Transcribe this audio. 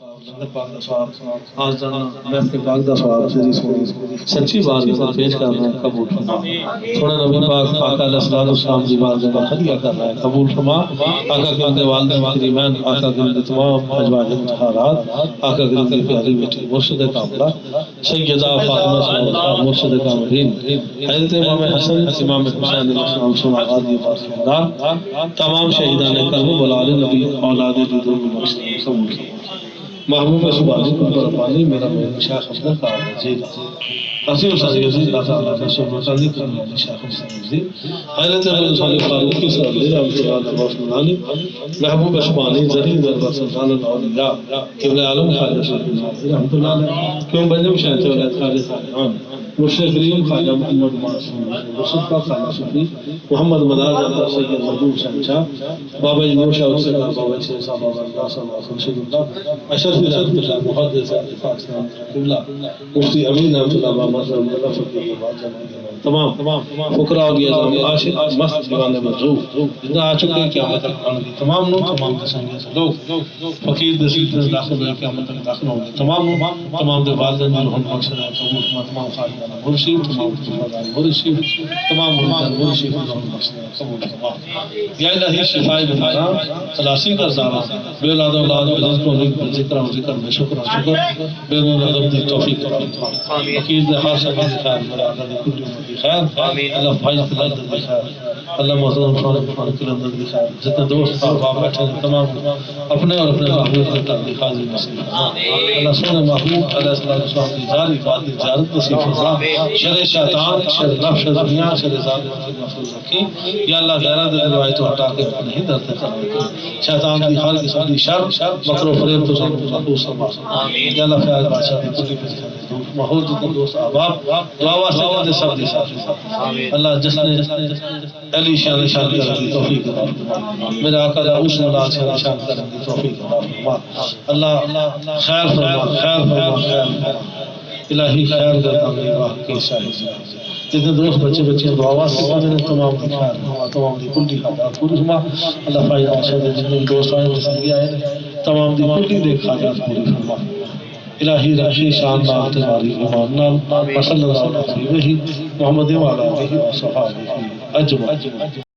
پاک دا ثواب آج جانا محفل پاک دا ثواب تیری سونی سچی بات میں پیش کرنا ہے قبول فرما سونے نبی پاک آقا علیہ السلام دی بارگاہ میں ہدیہ کر رہا ہے قبول فرما آقا کریم دے والدین کریمان آقا کریم دے تمام ازواج مطہرات آقا کریم دی پیاری بیٹی مرشد کاملہ سیدہ فاطمہ صلی اللہ علیہ مرشد کاملین حضرت امام حسن امام حسین علیہ السلام سنا غازی فاطمہ تمام شہیدان کرم بلال نبی اولاد جدو قبول محبوب سبحانی کو برپانی میرا میرے شیخ اپنے کار نزید عظیم صدیق اللہ تعالیٰ نے سبحانہ صلی کرنے والی شیخ اپنے نزید حضرت عبد صالح فاروق کی صلی اللہ علیہ وسلم محبوب سبحانی زرین دربار سلطان الاولیاء قبل عالم خواجہ شیخ رحمت اللہ علیہ کیوں بنجم شاہد ولاد خواجہ خالیان مرشد کریم خواجہ محمد معصوم مرشد کا خواجہ صفی محمد مدار جاتا سید محبوب شاہ بابا جنور شاہ حسین بابا شیخ صاحب بابا اللہ صلی اللہ علیہ وسلم اشرف رحمت اللہ محدث پاکستان اللہ مفتی امین رحمت اللہ بابا صلی اللہ علیہ وسلم تمام فقراء اور یہ عاشق مست دیوانے مجروح جتنا آ چکے ہیں قیامت تک آنے کی تمام دسنگے سے لوگ فقیر دسیل سے داخل ہوئے قیامت تک داخل ہوں گے تمام دے والدین مرحوم بخشن تمام خالدان مرشید تمام مرشید تمام مرشید قبول فرما یا الہی شفاء بنظام خلاصی کا زارہ بے اولاد اولاد عزیز کو ذکر و ذکر میں شکر و شکر بے اولاد دی توفیق فقیر دے ہر شخص خیر برادر دی کل دی خیر اللہ بھائی فلاد دی خیر اللہ محترم فارق اندر دی خیر جتنے دوست احباب بیٹھے ہیں تمام اپنے اور اپنے محبوب کے تر دی حاضر نصیب اللہ سونے محبوب علیہ السلام کی جاری فاضل جارت نصیب فرما شر شیطان شر نفس شر دنیا شر ظالم کی محفوظ رکھی یا اللہ غیرہ دل روایت و ہٹا کے نہیں درتے کرنے کی شیطان کی خال کی سب شر مکر و فریب تو سب محفوظ فرما یا اللہ فیاض بادشاہ کی کلی پر ماحول جتنے دوست احباب دعا واسطے کرتے سب دی ساتھ اللہ جس نے علی شان کرنے کی توفیق عطا فرما میرے آقا دا اس ملاد شان کرنے کی توفیق عطا فرما اللہ خیر فرما خیر فرما خیر الہی خیر کرتا میری راہ کے شاہد جتنے دوست بچے دعا واسطے کرتے ہیں تمام دی خیر تمام دی کلی حاجات پوری فرما اللہ فائدہ بادشاہ جتنے دوست آئے زندگی آئے تمام دی کلی دے حاجات پوری فرما الہی راشی شان نام تمہاری ایمان نام صلی اللہ علیہ وسلم محمد وعلیہ وصحبہ اجمعین